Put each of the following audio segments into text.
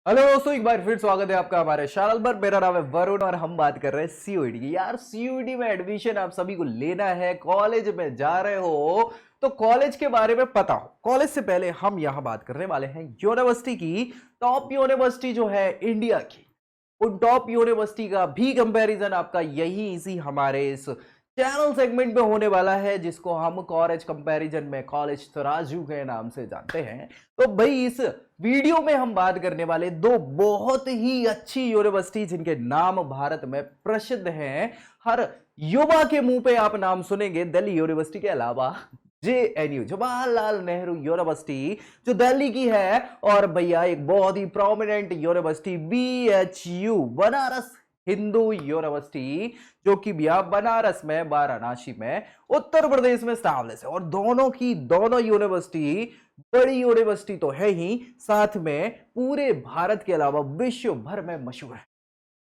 Hello दोस्तों, एक बार फिर स्वागत है आपका हमारे चैनल पर। मेरा नाम है वरुण और हम बात कर रहे हैं सीयूईटी की। यार सीयूईटी में एडमिशन आप सभी को लेना है, कॉलेज में जा रहे हो तो कॉलेज के बारे में पता हो। कॉलेज से पहले हम यहां बात करने वाले हैं यूनिवर्सिटी की। टॉप यूनिवर्सिटी जो है इंडिया की, उन टॉप यूनिवर्सिटी का भी कंपैरिजन आपका यही इसी हमारे इस चैनल सेगमेंट में होने वाला है, जिसको हम कॉलेज कंपैरिजन में कॉलेज तराजू के नाम से जानते हैं। तो भाई इस वीडियो में हम बात करने वाले दो बहुत ही अच्छी यूनिवर्सिटी जिनके नाम भारत में प्रसिद्ध हैं। हर युवा के मुंह पे आप नाम सुनेंगे दिल्ली यूनिवर्सिटी के अलावा जेएनयू, जवाहरलाल नेहरू यूनिवर्सिटी जो दिल्ली की है, और भैया एक बहुत ही prominent university BHU, Banaras Hindu university, जो कि भैया बनारस में वाराणसी में उत्तर प्रदेश में स्टैब्लिश है। और दोनों की दोनों यूनिवर्सिटी बड़ी यूनिवर्सिटी तो है ही, साथ में पूरे भारत के अलावा विश्व भर में मशहूर है।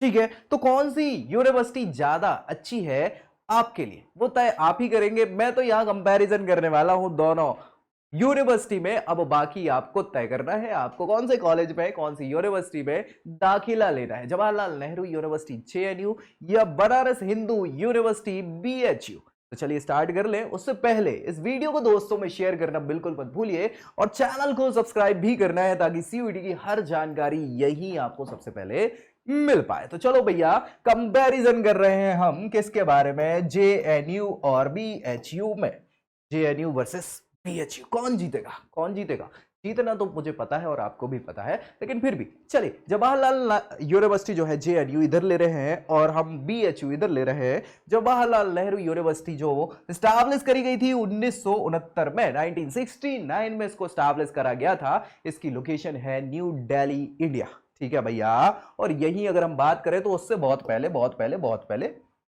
ठीक है, तो कौन सी यूनिवर्सिटी ज्यादा अच्छी है आपके लिए, वो तय आप ही करेंगे। मैं तो यहां कंपैरिजन करने वाला हूं दोनों यूनिवर्सिटी में। अब बाकी आपको तय करना है आपको कौन से कॉलेज में, कौन सी यूनिवर्सिटी में दाखिला लेना है, जवाहरलाल नेहरू यूनिवर्सिटी जेएनयू या बनारस हिंदू यूनिवर्सिटी बीएचयू। तो चलिए स्टार्ट कर लें। उससे पहले इस वीडियो को दोस्तों में शेयर करना बिल्कुल मत भूलिए, और चैनल को सब्सक्राइब भी करना है ताकि सीयूईटी की हर जानकारी यही आपको सबसे पहले मिल पाए। तो चलो भैया, कंपैरिजन कर रहे हैं हम किसके बारे में, जेएनयू और बीएचयू में। जेएनयू वर्सेस बीएचयू, कौन जीतेगा कौन जीतेगा। जीतना तो मुझे पता है और आपको भी पता है, लेकिन फिर भी चलिए, जवाहरलाल यूनिवर्सिटी जो है जेएनयू इधर ले रहे हैं और हम बीएचयू इधर ले रहे हैं। जवाहरलाल नेहरू यूनिवर्सिटी जो स्टैब्लिश करी गई थी 1969 में, 1969 में इसको स्टैब्लिश करा गया था। इसकी लोकेशन है न्यू दिल्ली, इंडिया। ठीक है भैया, और यही अगर हम बात करें तो उससे बहुत पहले बहुत पहले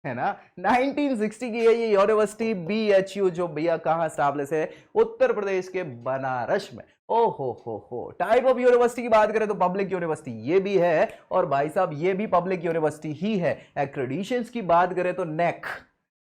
है ना, 1960 की है ये यूनिवर्सिटी बीएचयू, जो भैया कहां स्टैब्लिश है, उत्तर प्रदेश के बनारस में। ओ हो, टाइप ऑफ यूनिवर्सिटी की बात करें तो पब्लिक यूनिवर्सिटी ये भी है, और भाई साहब ये भी पब्लिक यूनिवर्सिटी ही है। एक्रेडिशंस की बात करें तो नेक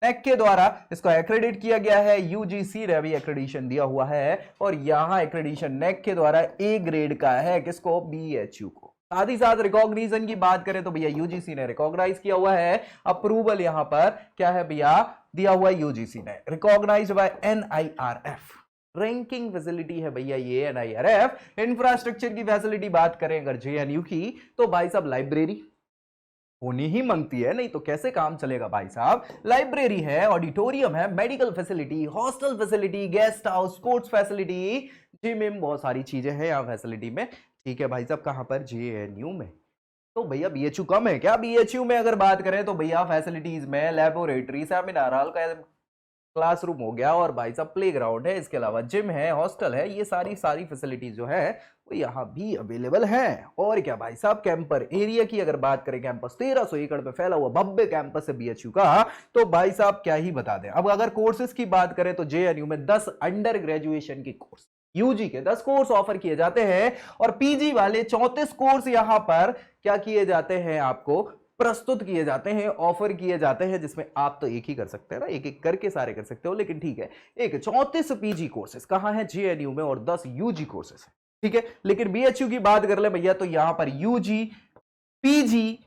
के द्वारा इसको एक्रेडिट किया गया है, यूजीसी ने भी एक्रेडिशन दिया हुआ है, और यहां एक्रेडिशन नेक के द्वारा ए ग्रेड का है, किसको, बीएचयू को। साथ ही साथ रिकॉग्निशन की बात करें तो भैया यूजीसी ने रिकॉग्नाइज किया हुआ है। अप्रूवल यहां पर क्या है भैया, दिया हुआ है यूजीसी ने, recognise by NIRF. Ranking facility है भैया ये एनआईआरएफ। इंफ्रास्ट्रक्चर की फैसिलिटी बात करें अगर जेएनयू की, तो भाई साहब लाइब्रेरी होनी ही मांगती है, नहीं तो कैसे काम चलेगा भाई साहब। लाइब्रेरी है, ऑडिटोरियम है, medical facility, hostel facility, guest house, sports facility, gym, बहुत सारी चीजें हैं यहाँ फैसिलिटी में। ठीक है भाई साहब, कहां पर, जेएनयू में। तो भैया बीएचयू कम है क्या? बीएचयू में अगर बात करें तो भैया फैसिलिटीज में लेबोरेटरी, सेमिनार हॉल, क्लासरूम हो गया, और भाई साहब प्ले ग्राउंड है, इसके अलावा जिम है, हॉस्टल है, ये सारी फैसिलिटीज जो है वो यहाँ भी अवेलेबल है। और क्या भाई साहब, कैंपर एरिया की अगर बात करें, कैंपस 1300 एकड़ पे फैला हुआ भव्य कैंपस है बीएचयू का। तो भाई साहब क्या ही बता दें। अब अगर कोर्सेज की बात करें तो जेएनयू में 10 अंडर ग्रेजुएशन के कोर्स, यूजी के 10 कोर्स ऑफर किए जाते हैं, और पीजी वाले 34 कोर्स यहां पर क्या किए जाते हैं, आपको प्रस्तुत किए जाते हैं, ऑफर किए जाते हैं, जिसमें आप तो एक ही कर सकते हैं ना, एक एक करके सारे कर सकते हो, लेकिन ठीक है, एक 34 पीजी कोर्सेस कहां है, जेएनयू में, और 10 यूजी कोर्सेस है। ठीक है, लेकिन बीएचयू की बात कर ले भैया तो यहां पर यूजी, पीजी,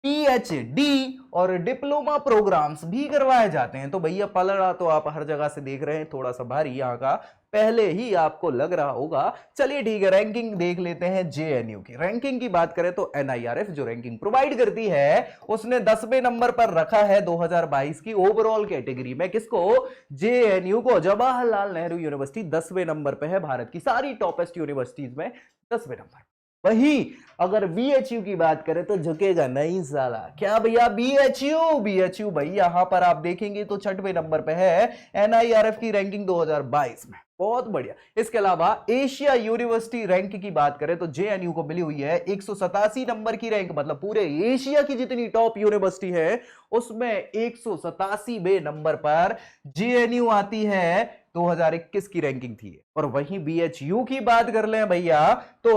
पीएचडी और डिप्लोमा प्रोग्राम्स भी करवाए जाते हैं। तो भैया पलड़ा तो आप हर जगह से देख रहे हैं, थोड़ा सा भारी यहाँ का पहले ही आपको लग रहा होगा। चलिए ठीक है, रैंकिंग देख लेते हैं जेएनयू की। रैंकिंग की बात करें तो एनआईआरएफ जो रैंकिंग प्रोवाइड करती है, उसने 10वें नंबर पर रखा है 2022 की ओवरऑल कैटेगरी में, किसको, जेएनयू को। जवाहरलाल नेहरू यूनिवर्सिटी 10वें नंबर पर है, भारत की सारी टॉपेस्ट यूनिवर्सिटीज में 10वें नंबर। वही अगर बीएचयू की बात करें तो झुकेगा नहीं साला। क्या भैया, बीएचयू भाई यहां पर आप देखेंगे तो 6वें नंबर पे है एनआईआरएफ की रैंकिंग 2022 में। बहुत बढ़िया। इसके अलावा एशिया यूनिवर्सिटी रैंक की बात करें तो जेएनयू को मिली हुई है 187 नंबर की रैंक, मतलब पूरे एशिया की जितनी टॉप यूनिवर्सिटी है उसमें 187वें नंबर पर जेएनयू आती है। 2021 की रैंकिंग थी। और वहीं बीएचयू की बात कर लें भैया तो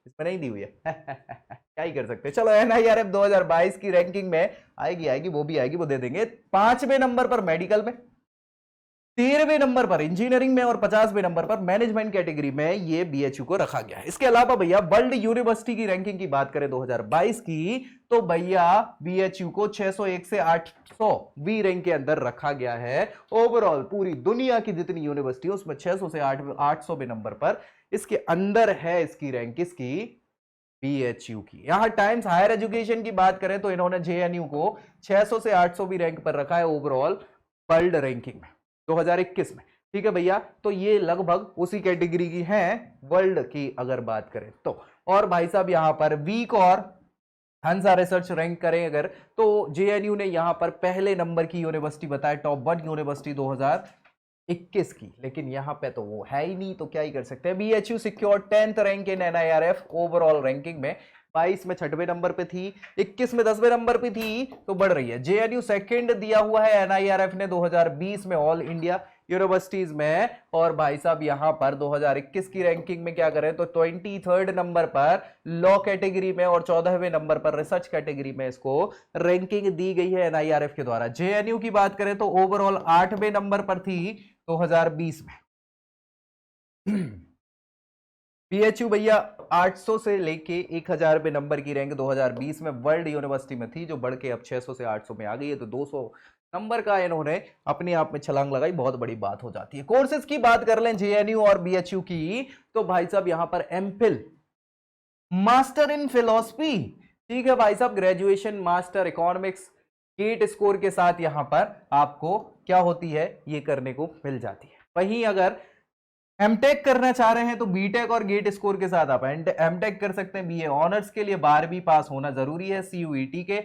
इसमें नहीं दी हुई है क्या ही कर सकते हैं। चलो एनआईआरएफ 2022 की रैंकिंग में आएगी, वो भी आएगी, वो दे देंगे 5वें नंबर पर मेडिकल में, 13वें नंबर पर इंजीनियरिंग में और 50वें नंबर पर मैनेजमेंट कैटेगरी में ये बीएचयू को रखा गया है। इसके अलावा भैया वर्ल्ड यूनिवर्सिटी की रैंकिंग की बात करें 2022 की, तो भैया बीएचयू को 601 से 800वीं रैंक के अंदर रखा गया है। ओवरऑल पूरी दुनिया की जितनी यूनिवर्सिटी उसमें 600 से 800वें नंबर पर इसके अंदर है इसकी रैंक, किसकी? बीएचयू की। यहां टाइम्स हायर एजुकेशन की बात करें तो इन्होंने जेएनयू को 600 से 800वीं रैंक पर रखा है ओवरऑल वर्ल्ड रैंकिंग में 2021 में। ठीक है भैया, तो ये लगभग उसी कैटेगरी की हैं वर्ल्ड की अगर बात करें तो। और भाई साहब यहां पर वीक और हंसा रिसर्च रैंक करें अगर, तो जेएनयू ने यहां पर पहले नंबर की यूनिवर्सिटी बताया, टॉप 1 यूनिवर्सिटी 2021 की, लेकिन यहां पे तो वो है ही नहीं, तो क्या ही कर सकते हैं। BHU secure 10th rank in NIRF overall ranking में। 22 में 6वें नंबर पे थी, 21 में 10वें नंबर पे थी, तो बढ़ रही है। जेएनयू सेकंड दिया हुआ है एनआईआरएफ ने 2020 में ऑल इंडिया यूनिवर्सिटीज में। और भाई साहब यहां पर 2021 की रैंकिंग में क्या करें तो 23rd नंबर पर लॉ कैटेगरी में और 14वें नंबर पर रिसर्च कैटेगरी में इसको रैंकिंग दी गई है एनआईआरएफ के द्वारा। जेएनयू की बात करें तो ओवरऑल 8वें नंबर पर थी 2020 में। बीएचयू भैया 800 से लेके 1000 नंबर की रैंक 2020 में वर्ल्ड यूनिवर्सिटी में थी, जो बढ़ के अब 600 से 800 में आ गई है, तो 200 नंबर का इन्होंने अपने आप में छलांग लगाई, बहुत बड़ी बात हो जाती है। कोर्सेज की बात कर लें जेएनयू और बीएचयू की, तो भाई साहब यहां पर एमफिल मास्टर इन फिलॉसफी, ठीक है भाई साहब, graduation master economics GATE score के साथ यहां पर आपको क्या होती है ये करने को मिल जाती है। वहीं अगर एमटेक करना चाह रहे हैं तो बीटेक और गेट स्कोर के साथ आप एमटेक कर सकते हैं। बीए ऑनर्स के लिए 12वीं पास होना जरूरी है, सीयूईटी के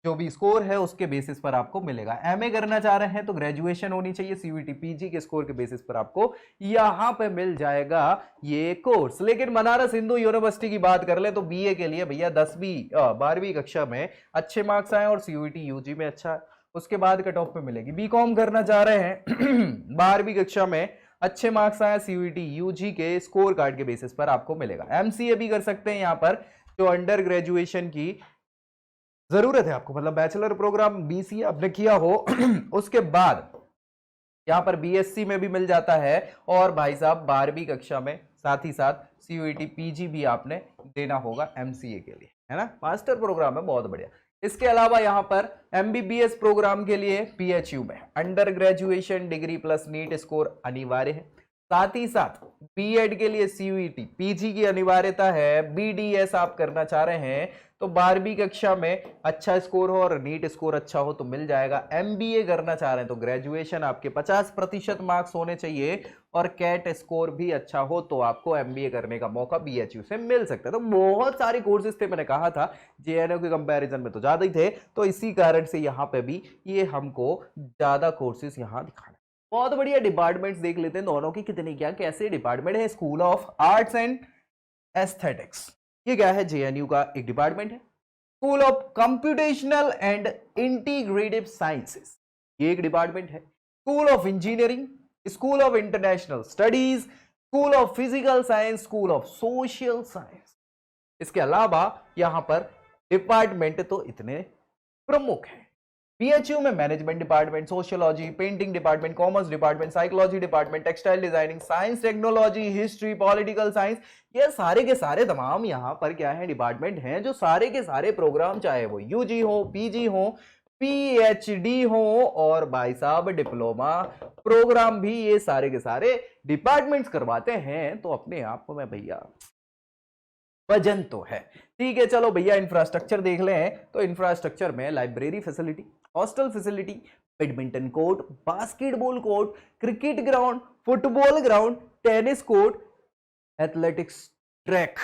जो भी स्कोर है उसके बेसिस पर आपको मिलेगा। एमए करना चाह रहे हैं तो ग्रेजुएशन होनी चाहिए, सीयूईटी पीजी के स्कोर के बेसिस पर आपको यहां पे मिल जाएगा ये कोर्स। लेकिन बनारस हिंदू यूनिवर्सिटी की बात कर ले तो बीए के लिए भैया 12वीं कक्षा में अच्छे मार्क्स आए और सीयूईटी यूजी में अच्छा, उसके बाद कट ऑफ पे मिलेगी। बीकॉम करना चाह रहे हैं 12वीं कक्षा में अच्छे मार्क्स आए सीयूईटी यूजी के स्कोर कार्ड के बेसिस पर आपको मिलेगा। एमसीए भी कर सकते हैं यहां पर, जो अंडर ग्रेजुएशन की जरूरत है आपको, मतलब बैचलर प्रोग्राम बीसीए आपने किया हो उसके बाद यहां पर बीएससी में भी मिल जाता है। और भाई साहब 12वीं कक्षा में साथ ही साथ सीयूईटी पीजी भी आपने देना होगा एमसीए के लिए, है ना। मास्टर प्रोग्राम है, बहुत बढ़िया। इसके अलावा यहां पर एमबीबीएस प्रोग्राम के लिए बीएचयू में under graduation degree plus NEET score अनिवार्य है। साथ ही साथ बीएड के लिए सीयूईटी पीजी की अनिवार्यता है। बीडीएस आप करना चाह रहे हैं तो 12वीं कक्षा में अच्छा स्कोर हो और नीट स्कोर अच्छा हो तो मिल जाएगा। एमबीए करना चाह रहे हैं तो ग्रेजुएशन आपके 50% मार्क्स होने चाहिए और कैट स्कोर भी अच्छा हो तो आपको एमबीए करने का मौका बीएचयू से मिल सकता है। तो बहुत सारे कोर्सेज थे, मैंने कहा था जेएनयू के कंपैरिजन में तो ज्यादा ही थे, तो इसी कारण से यहाँ पे भी ये हमको ज्यादा कोर्सेज यहाँ दिखाना। बहुत बढ़िया डिपार्टमेंट्स देख लेते हैं दोनों की कितनी क्या कैसे डिपार्टमेंट है। School of arts and aesthetics, ये क्या है जेएनयू का एक डिपार्टमेंट है। School of computational and integrative sciences, ये एक डिपार्टमेंट है। School of engineering, school of international studies, school of physical science, school of social science. इसके अलावा यहां पर डिपार्टमेंट तो इतने प्रमुख हैं। बीएचयू में management department, sociology, painting department, commerce department, psychology department, textile designing, science technology, history, political science, ये सारे के सारे तमाम यहाँ पर क्या है डिपार्टमेंट हैं, जो सारे के सारे प्रोग्राम चाहे वो यूजी हो, पीजी हो, पीएचडी हो और भाई साहब डिप्लोमा प्रोग्राम भी, ये सारे के सारे डिपार्टमेंट्स करवाते हैं। तो अपने आप में भैया वजन तो है। ठीक है, चलो भैया इंफ्रास्ट्रक्चर देख लें तो इंफ्रास्ट्रक्चर में library facility, hostel facility, badminton court, basketball court, cricket ground, football ground, tennis court, athletics track,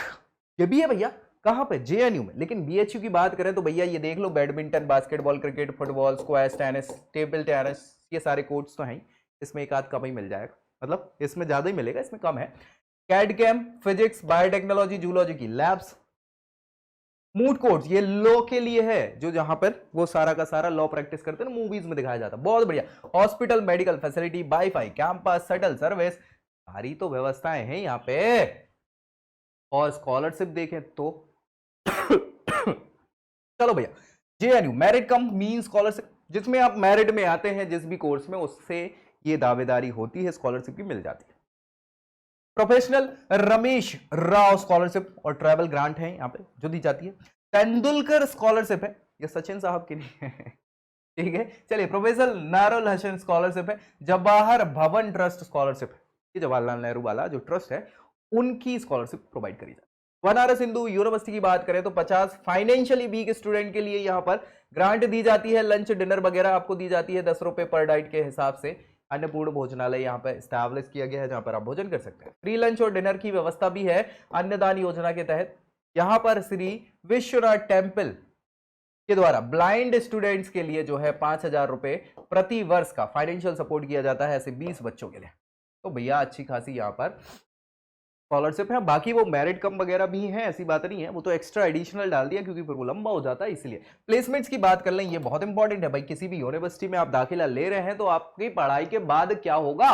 ये भी है भैया। कहां पे? जेएनयू में। लेकिन बीएचयू की बात करें तो भैया ये देख लो, badminton, basketball, cricket, football, squash, tennis, table tennis, ये सारे कोर्ट्स तो हैं। इसमें एक आध कम ही मिल जाएगा, मतलब इसमें ज्यादा ही मिलेगा, इसमें कम है। CAD CAM, physics, biotechnology, zoology की लैब्स, मूड कोर्ट्स, ये लॉ के लिए है, जो जहां पर वो सारा का सारा लॉ प्रैक्टिस करते हैं ना, मूवीज में दिखाया जाता है, बहुत बढ़िया। Hospital, medical facility, wifi, campus, shuttle service, सारी तो व्यवस्थाएं हैं यहाँ पे। और स्कॉलरशिप देखें तो चलो भैया, जेएनयू मेरिट कम मीन स्कॉलरशिप, जिसमें आप मेरिट में आते हैं जिस भी कोर्स में, उससे ये दावेदारी होती है, स्कॉलरशिप की मिल जाती है। प्रोफेशनल रमेश राव स्कॉलरशिप और ट्रैवल ग्रांट है यहाँ पे जो दी जाती है। तेंदुलकर स्कॉलरशिप है, ये सचिन साहब के लिए है। ठीक है, चलिए। प्रोफेसर नारुल हसन स्कॉलरशिप है। जवाहर भवन ट्रस्ट स्कॉलरशिप है, ये जवाहरलाल नेहरू वाला जो ट्रस्ट है उनकी स्कॉलरशिप प्रोवाइड करी जाती है। बनारस हिंदू यूनिवर्सिटी की बात करें तो 50 फाइनेंशियली वीक स्टूडेंट के लिए यहाँ पर ग्रांट दी जाती है। लंच डिनर वगैरह आपको दी जाती है 10 रुपए पर डाइट के हिसाब से। अन्नपूर्ण भोजनालय यहाँ पर स्टैब्लिश किया गया है जहां पर आप भोजन कर सकते हैं। फ्री लंच और डिनर की व्यवस्था भी है अन्नदान योजना के तहत। यहाँ पर श्री विश्वनाथ टेम्पल के द्वारा ब्लाइंड स्टूडेंट्स के लिए जो है 5,000 रुपए प्रति वर्ष का फाइनेंशियल सपोर्ट किया जाता है ऐसे 20 बच्चों के लिए। तो भैया अच्छी खासी यहाँ पर स्कॉलरशिप है। बाकी वो मेरिट कम वगैरह भी है, ऐसी बात नहीं है, वो तो एक्स्ट्रा एडिशनल डाल दिया क्योंकि फिर वो लंबा हो जाता है इसलिए। प्लेसमेंट्स की बात कर लें, ये बहुत इंपॉर्टेंट है भाई। किसी भी यूनिवर्सिटी में आप दाखिला ले रहे हैं तो आपकी पढ़ाई के बाद क्या होगा,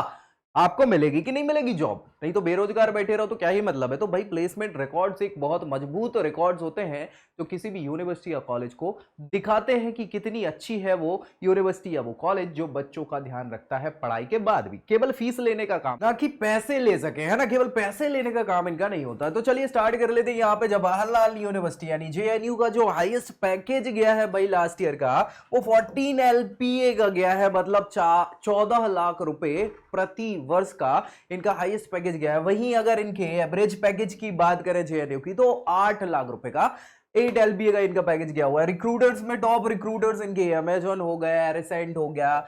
आपको मिलेगी कि नहीं मिलेगी जॉब, नहीं तो बेरोजगार बैठे रहो तो क्या ही मतलब है। तो भाई प्लेसमेंट रिकॉर्ड्स एक बहुत मजबूत रिकॉर्ड्स होते हैं जो किसी भी यूनिवर्सिटी या कॉलेज को दिखाते हैं कि कितनी अच्छी है वो यूनिवर्सिटी या वो कॉलेज जो बच्चों का ध्यान रखता है पढ़ाई के बाद भी। केवल फीस लेने का काम ना कि पैसे ले सके, है ना, केवल पैसे लेने का काम इनका नहीं होता। तो चलिए स्टार्ट कर लेते हैं। यहाँ पे जवाहरलाल यूनिवर्सिटी यानी JNU का जो हाईएस्ट पैकेज गया है भाई लास्ट ईयर का, वो 14 LPA का गया है, मतलब 14 लाख रुपए प्रति वर्ष का इनका हाईएस्ट पैकेज गया है। वहीं अगर इनके एवरेज पैकेज की बात करें JNU की तो 8 लाख रुपए का 8 LPA का इनका पैकेज गया हुआ है। रिक्रूटर्स में टॉप रिक्रूटर्स इनके अमेजॉन हो गया, एरेसेंट हो गया,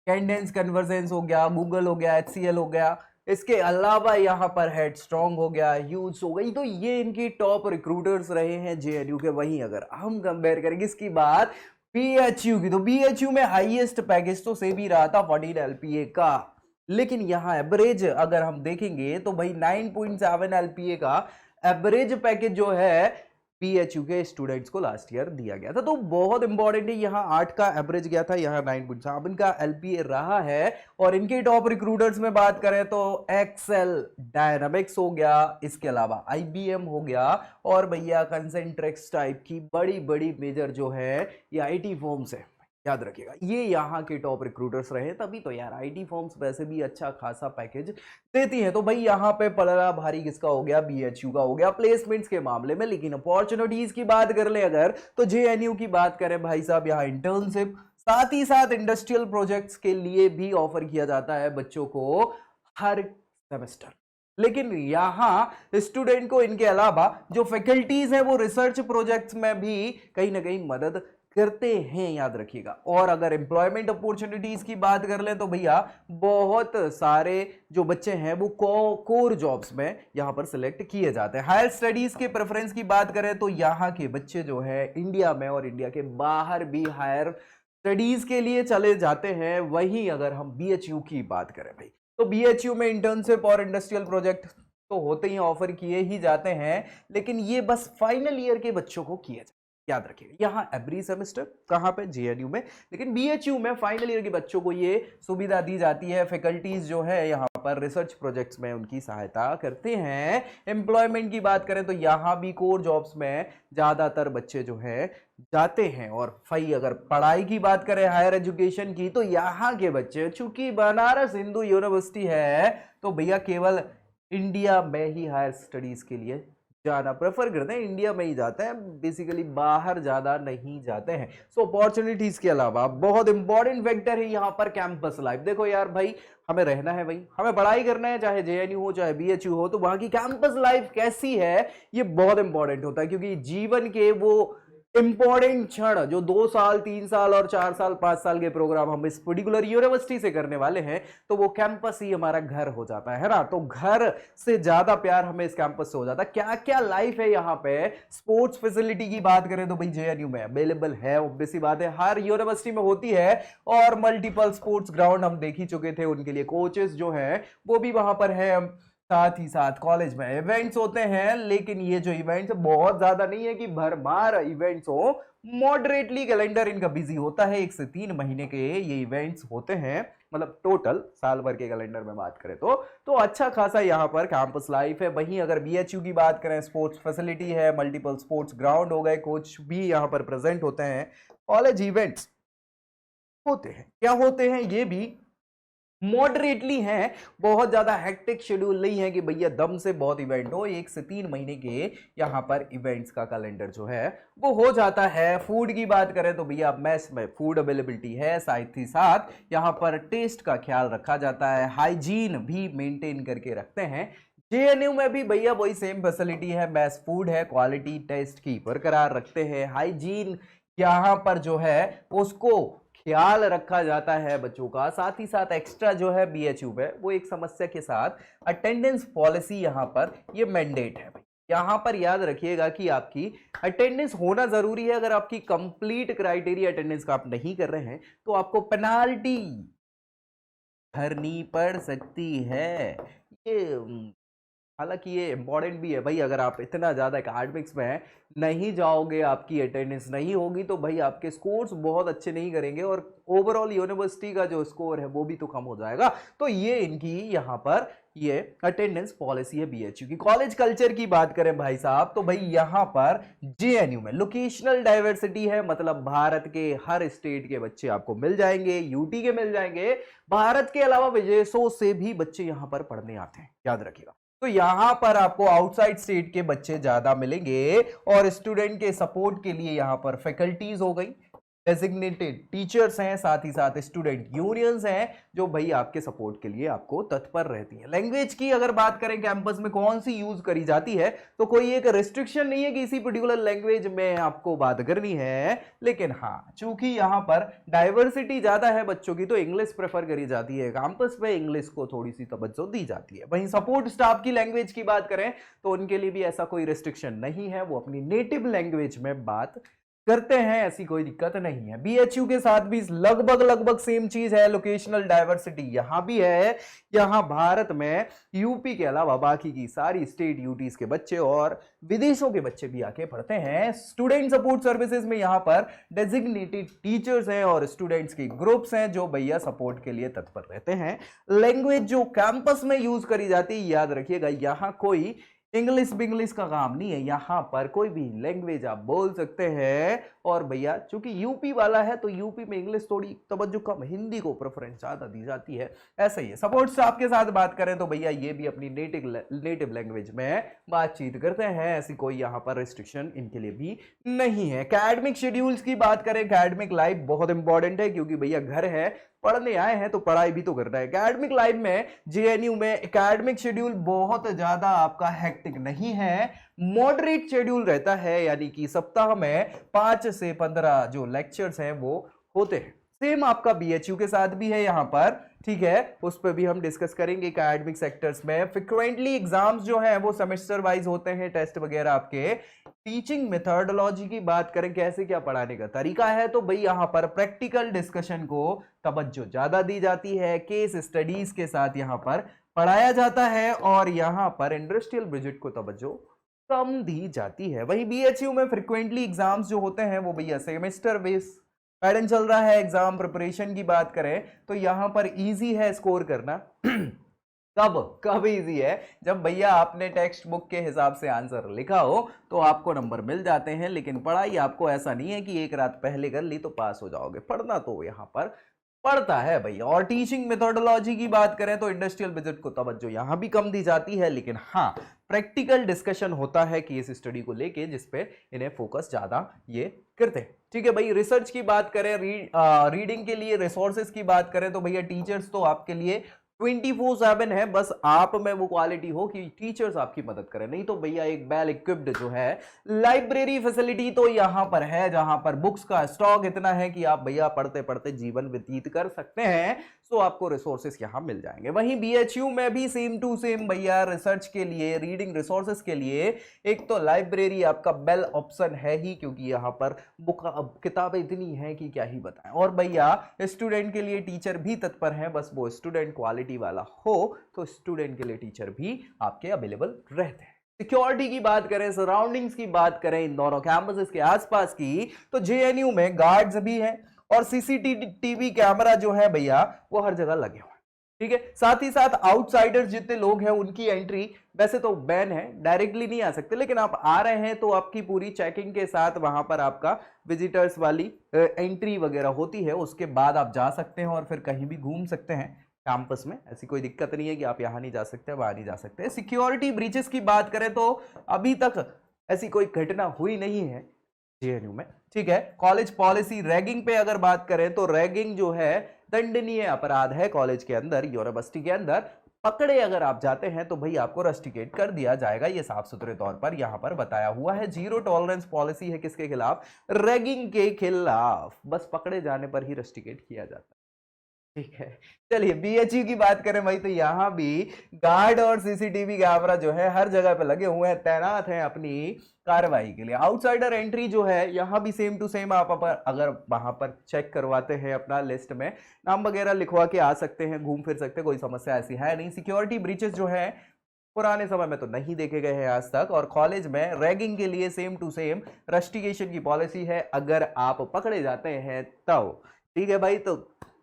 कैडेंस कन्वर्जेंस हो गया, गूगल हो गया, HCL हो गया, इसके अलावा यहाँ पर हेड स्ट्रॉन्ग हो गया, ह्यूज हो गई। तो ये इनकी टॉप रिक्रूटर्स रहे हैं JNU के। वहीं अगर हम कंपेयर करेंगे इसकी बात BHU की तो BHU में हाईएस्ट पैकेज तो से भी रहा था 14 LPA का, लेकिन यहां एवरेज अगर हम देखेंगे तो भाई 9.7 LPA का एवरेज पैकेज जो है BHU के स्टूडेंट्स को लास्ट ईयर दिया गया था। तो बहुत इंपॉर्टेंट है, यहाँ 8 का एवरेज गया था, यहाँ 9.7 का LPA रहा है। और इनके टॉप रिक्रूटर्स में बात करें तो एक्सेल डायनामिक्स हो गया, इसके अलावा IBM हो गया, और भैया कंसेंट्रिक्स टाइप की बड़ी बड़ी मेजर जो है ये IT फर्म्स है, याद रखिएगा ये यहाँ के टॉप रिक्रूटर्स रहे। तभी तो यार IT फर्म्स वैसे भी अच्छा खासा पैकेज देती हैं। तो भाई यहाँ पे पलड़ा भारी किसका हो गया, BHU का हो गया प्लेसमेंट्स के मामले में। लेकिन अपॉर्चुनिटीज की बात कर ले अगर तो JNU की बात करें भाई साहब, यहाँ इंटर्नशिप साथ ही साथ इंडस्ट्रियल प्रोजेक्ट्स के लिए भी ऑफर किया जाता है बच्चों को हर सेमेस्टर। लेकिन यहां स्टूडेंट को इनके अलावा जो फैकल्टीज हैं वो रिसर्च प्रोजेक्ट्स में भी कहीं ना कहीं मदद करते हैं, याद रखिएगा। और अगर एम्प्लॉयमेंट अपॉर्चुनिटीज की बात कर लें तो भैया बहुत सारे जो बच्चे हैं वो कोर जॉब्स में यहां पर सिलेक्ट किए जाते हैं। हायर स्टडीज के प्रेफरेंस की बात करें तो यहां के बच्चे जो है इंडिया में और इंडिया के बाहर भी हायर स्टडीज के लिए चले जाते हैं। वहीं अगर हम BHU की बात करें भाई तो BHU में इंटर्नशिप और इंडस्ट्रियल प्रोजेक्ट तो होते ही ऑफर किए ही जाते हैं, लेकिन ये बस फाइनल ईयर के बच्चों को किए जाते हैं, याद रखिएगा। यहाँ एवरी सेमेस्टर कहां पे, JNU में, लेकिन BHU में फाइनल ईयर के बच्चों को ये सुविधा दी जाती है। फैकल्टीज जो है यहाँ पर रिसर्च प्रोजेक्ट्स में उनकी सहायता करते हैं। एम्प्लॉयमेंट की बात करें तो यहाँ भी कोर जॉब्स में ज्यादातर बच्चे जो है जाते हैं। और भाई अगर पढ़ाई की बात करें हायर एजुकेशन की तो यहाँ के बच्चे, चूंकि बनारस हिंदू यूनिवर्सिटी है तो भैया केवल इंडिया में ही हायर स्टडीज के लिए जाना प्रेफर करते हैं, इंडिया में ही जाते हैं, बेसिकली बाहर ज्यादा नहीं जाते हैं। सो अपॉर्चुनिटीज के अलावा बहुत इंपॉर्टेंट फैक्टर है यहाँ पर कैंपस लाइफ। देखो यार भाई, हमें रहना है भाई, हमें पढ़ाई करना है, चाहे JNU हो चाहे BHU हो, तो वहां की कैंपस लाइफ कैसी है ये बहुत इंपॉर्टेंट होता है। क्योंकि जीवन के वो इंपॉर्टेंट क्षण जो 2 साल 3 साल और 4 साल 5 साल के प्रोग्राम हम इस पर्टिकुलर यूनिवर्सिटी से करने वाले हैं, तो वो कैंपस ही हमारा घर हो जाता है ना। तो घर से ज्यादा प्यार हमें इस कैंपस से हो जाता है। क्या क्या लाइफ है यहाँ पे। स्पोर्ट्स फैसिलिटी की बात करें तो भाई JNU में अवेलेबल है, ऑब्वियस सी बात है, हर यूनिवर्सिटी में होती है। और मल्टीपल स्पोर्ट्स ग्राउंड हम देख ही चुके थे, उनके लिए कोचेस जो है वो भी वहां पर है। साथ ही साथ कॉलेज में इवेंट्स होते हैं, लेकिन ये जो इवेंट्स बहुत ज्यादा नहीं है कि भरमार इवेंट्स हो, मॉडरेटली कैलेंडर इनका बिजी होता है। 1 से 3 महीने के ये इवेंट्स होते हैं, मतलब टोटल साल भर के कैलेंडर में बात करें तो अच्छा खासा यहाँ पर कैंपस लाइफ है। वहीं अगर BHU की बात करें, स्पोर्ट्स फैसिलिटी है, मल्टीपल स्पोर्ट्स ग्राउंड हो गए, कोच भी यहाँ पर प्रेजेंट होते हैं, कॉलेज इवेंट्स होते हैं। क्या होते हैं ये भी मॉडरेटली हैं, बहुत ज्यादा हेक्टिक शेड्यूल नहीं है कि भैया दम से बहुत इवेंट हो। 1 से 3 महीने के यहाँ पर इवेंट्स का कैलेंडर जो है वो हो जाता है। फूड की बात करें तो भैया मेस में फूड अवेलेबिलिटी है, साथ ही साथ यहाँ पर टेस्ट का ख्याल रखा जाता है, हाइजीन भी मेंटेन करके रखते हैं। जेएनयू में भी भैया वही सेम फैसिलिटी है, बेस्ट फूड है, क्वालिटी टेस्ट की बरकरार रखते हैं, हाइजीन यहाँ पर जो है उसको ख्याल रखा जाता है बच्चों का। साथ ही साथ एक्स्ट्रा जो है बीएचयू में वो एक समस्या के साथ अटेंडेंस पॉलिसी यहाँ पर ये मैंडेट है भाई। यहाँ पर याद रखिएगा कि आपकी अटेंडेंस होना जरूरी है। अगर आपकी कंप्लीट क्राइटेरिया अटेंडेंस का आप नहीं कर रहे हैं तो आपको पेनाल्टी भरनी पड़ सकती है। ये हालांकि ये इंपॉर्टेंट भी है भाई, अगर आप इतना ज़्यादा एकेडमिक्स में हैं, नहीं जाओगे, आपकी अटेंडेंस नहीं होगी तो भाई आपके स्कोर्स बहुत अच्छे नहीं करेंगे और ओवरऑल यूनिवर्सिटी का जो स्कोर है वो भी तो कम हो जाएगा। तो ये इनकी यहाँ पर ये अटेंडेंस पॉलिसी है बीएचयू की। कॉलेज कल्चर की बात करें भाई साहब तो भाई यहाँ पर जेएनयू में लोकेशनल डाइवर्सिटी है, मतलब भारत के हर स्टेट के बच्चे आपको मिल जाएंगे, यूटी के मिल जाएंगे, भारत के अलावा विदेशों से भी बच्चे यहाँ पर पढ़ने आते हैं, याद रखिएगा। तो यहां पर आपको आउटसाइड स्टेट के बच्चे ज्यादा मिलेंगे और स्टूडेंट के सपोर्ट के लिए यहां पर फैकल्टीज हो गई, डेजिग्नेटेड टीचर्स हैं, साथ ही साथ स्टूडेंट यूनियंस हैं जो भाई आपके सपोर्ट के लिए आपको तत्पर रहती हैं। लैंग्वेज की अगर बात करें कैंपस में कौन सी यूज करी जाती है तो कोई एक रिस्ट्रिक्शन नहीं है कि इसी पर्टिकुलर लैंग्वेज में आपको बात करनी है, लेकिन हाँ चूंकि यहाँ पर डाइवर्सिटी ज्यादा है बच्चों की तो इंग्लिश प्रेफर करी जाती है, कैंपस में इंग्लिश को थोड़ी सी तवज्जो दी जाती है। वहीं सपोर्ट स्टाफ की लैंग्वेज की बात करें तो उनके लिए भी ऐसा कोई रिस्ट्रिक्शन नहीं है, वो अपनी नेटिव लैंग्वेज में बात करते हैं, ऐसी कोई दिक्कत नहीं है। बीएचयू के साथ भी लगभग सेम चीज है, लोकेशनल डाइवर्सिटी यहां भी है। यहां भारत में यूपी के अलावा बाकी की सारी स्टेट यूटीज के बच्चे और विदेशों के बच्चे भी आके पढ़ते हैं। स्टूडेंट सपोर्ट सर्विसेज में यहां पर डेजिग्नेटेड टीचर्स हैं और स्टूडेंट्स की ग्रुप्स हैं जो भैया सपोर्ट के लिए तत्पर रहते हैं। लैंग्वेज जो कैंपस में यूज करी जाती है, याद रखिएगा यहां कोई इंग्लिश बिंग्लिश का काम नहीं है, यहां पर कोई भी लैंग्वेज आप बोल सकते हैं। और भैया चूंकि यूपी वाला है तो यूपी में इंग्लिश थोड़ी तवज्जो कम, हिंदी को प्रेफरेंस ज्यादा दी जाती है, ऐसा ही है। सपोर्ट स्टाफ के साथ बात करें तो भैया ये भी अपनी नेटिव लैंग्वेज में बातचीत करते हैं, ऐसी कोई यहाँ पर रिस्ट्रिक्शन इनके लिए भी नहीं है। एकेडमिक शेड्यूल्स की बात करें, एकेडमिक लाइफ बहुत इंपॉर्टेंट है क्योंकि भैया घर है, पढ़ने आए हैं तो पढ़ाई भी तो करना है। एकेडमिक लाइफ में जेएनयू में एकेडमिक शेड्यूल बहुत ज्यादा आपका हेक्टिक नहीं है, मॉडरेट शेड्यूल रहता है, यानी कि सप्ताह में 5 से 15 जो लेक्चर्स हैं वो होते हैं। सेम आपका बीएचयू के साथ भी है यहाँ पर, ठीक है, उस पर भी हम डिस्कस करेंगे। एकेडमिक सेक्टर्स में फ्रिक्वेंटली एग्जाम्स जो है वो सेमेस्टर वाइज होते हैं, टेस्ट वगैरह आपके। टीचिंग मेथोडोलॉजी की बात करें, कैसे क्या पढ़ाने का तरीका है, तो भाई यहाँ पर प्रैक्टिकल डिस्कशन को तवज्जो ज्यादा दी जाती है, केस स्टडीज के साथ यहाँ पर पढ़ाया जाता है और यहाँ पर इंडस्ट्रियल विजिट को तवज्जो कम दी जाती है। वही बीएचयू में फ्रिक्वेंटली एग्जाम्स जो होते हैं वो भैया सेमेस्टर बेस पैटर्न चल रहा है। एग्जाम प्रिपरेशन की बात करें तो यहां पर इजी है स्कोर करना। कब इजी है, जब भैया आपने टेक्स्ट बुक के हिसाब से आंसर लिखा हो तो आपको नंबर मिल जाते हैं, लेकिन पढ़ाई आपको ऐसा नहीं है कि एक रात पहले कर ली तो पास हो जाओगे, पढ़ना तो यहां पर पड़ता है भैया। और टीचिंग मेथोडोलॉजी की बात करें तो इंडस्ट्रियल विजिट को तवज्जो यहां भी कम दी जाती है, लेकिन हाँ प्रैक्टिकल डिस्कशन होता है केस स्टडी को लेके जिसपे इन्हें फोकस ज्यादा ये करते हैं। ठीक है भाई, रिसर्च की बात करें, रीडिंग के लिए रिसोर्सेज की बात करें तो भैया टीचर्स तो आपके लिए 24/7 है, बस आप में वो क्वालिटी हो कि टीचर्स आपकी मदद करें, नहीं तो भैया एक वेल इक्विप्ड जो है लाइब्रेरी फैसिलिटी तो यहां पर है, जहां पर बुक्स का स्टॉक इतना है कि आप भैया पढ़ते पढ़ते जीवन व्यतीत कर सकते हैं। सो आपको रिसोर्सेस यहां मिल जाएंगे। वहीं बीएचयू में भी सेम टू सेम भैया रिसर्च के लिए, रीडिंग रिसोर्सेस के लिए एक तो लाइब्रेरी आपका बेल ऑप्शन है ही, क्योंकि यहाँ पर बुक किताबें इतनी हैं कि क्या ही बताएं। और भैया स्टूडेंट के लिए टीचर भी तत्पर हैं, बस वो स्टूडेंट क्वालिटी वाला हो तो स्टूडेंट के लिए टीचर भी आपके अवेलेबल रहते हैं। सिक्योरिटी की बात करें, सराउंडिंग्स की बात करें इन दोनों कैंपसेस के आसपास की, तो जेएनयू में गार्ड्स भी हैं और सीसीटीवी कैमरा जो है भैया वो हर जगह लगे हुए हैं। ठीक है, साथ ही साथ आउटसाइडर्स जितने लोग हैं उनकी एंट्री वैसे तो बैन है, डायरेक्टली नहीं आ सकते, लेकिन आप आ रहे हैं तो आपकी पूरी चेकिंग के साथ वहां पर आपका विजिटर्स वाली एंट्री वगैरह होती है, उसके बाद आप जा सकते हैं और फिर कहीं भी घूम सकते हैं। कैंपस में, ऐसी कोई दिक्कत नहीं है कि आप यहाँ नहीं जा सकते, वहां नहीं जा सकते। सिक्योरिटी ब्रीचेस की बात करें तो अभी तक ऐसी कोई घटना हुई नहीं है जेएनयू में, ठीक है। कॉलेज पॉलिसी रैगिंग पे अगर बात करें तो रैगिंग जो है दंडनीय अपराध है कॉलेज के अंदर, यूनिवर्सिटी के अंदर। पकड़े अगर आप जाते हैं तो भाई आपको रस्टिकेट कर दिया जाएगा, ये साफ सुथरे तौर पर यहां पर बताया हुआ है। जीरो टॉलरेंस पॉलिसी है किसके खिलाफ? रैगिंग के खिलाफ। बस पकड़े जाने पर ही रस्टिकेट किया जाता है, ठीक है। चलिए बीएचयू की बात करें भाई, तो यहां भी गार्ड और सीसीटीवी कैमरा जो है हर जगह पे लगे हुए हैं, तैनात हैं अपनी कार्रवाई के लिए। आउटसाइडर एंट्री जो है यहां भी सेम टू सेम आप अगर वहां पर चेक करवाते हैं अपना लिस्ट में नाम वगैरह लिखवा के आ सकते हैं, घूम फिर सकते हैं, कोई समस्या ऐसी है नहीं। सिक्योरिटी ब्रीचेस जो है पुराने समय में तो नहीं देखे गए हैं आज तक, और कॉलेज में रैगिंग के लिए सेम टू सेम रस्टिकेशन की पॉलिसी है अगर आप पकड़े जाते हैं तब, ठीक है भाई। तो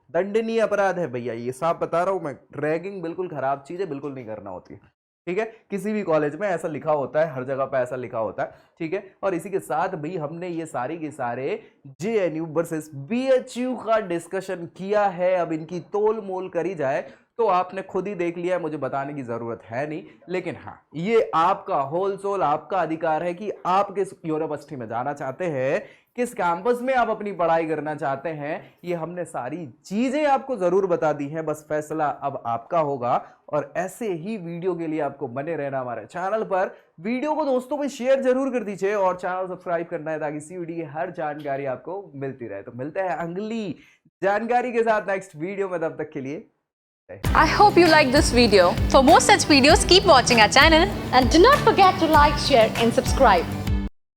दंडनीय अपराध है भैया, ये साफ बता रहा हूं मैं। रैगिंग बिल्कुल खराब चीज है, बिल्कुल नहीं करना होती है, ठीक है। किसी भी कॉलेज में ऐसा लिखा होता है, हर जगह पे ऐसा लिखा होता है, ठीक है। और इसी के साथ भी हमने ये सारे के सारे जेएनयू वर्सेस बीएचयू का डिस्कशन किया है। अब इनकी तोल मोल करी जाए तो आपने खुद ही देख लिया है, मुझे बताने की जरूरत है नहीं। लेकिन हाँ, ये आपका होल सोल आपका अधिकार है कि आप किस यूनिवर्सिटी में जाना चाहते हैं, किस कैंपस में आप अपनी पढ़ाई करना चाहते हैं। ये हमने सारी चीजें आपको जरूर बता दी हैं, बस फैसला अब आपका होगा। और ऐसे ही वीडियो के लिए आपको बने रहना हमारे चैनल पर। वीडियो को दोस्तों में शेयर जरूर कर दीजिए और चैनल सब्सक्राइब करना है ताकि सीयूईटी की हर जानकारी आपको मिलती रहे। तो मिलते हैं अगली जानकारी के साथ नेक्स्ट वीडियो में, तब तक के लिए I hope you like this video. For more such videos, keep watching our channel and do not forget to like, share and subscribe.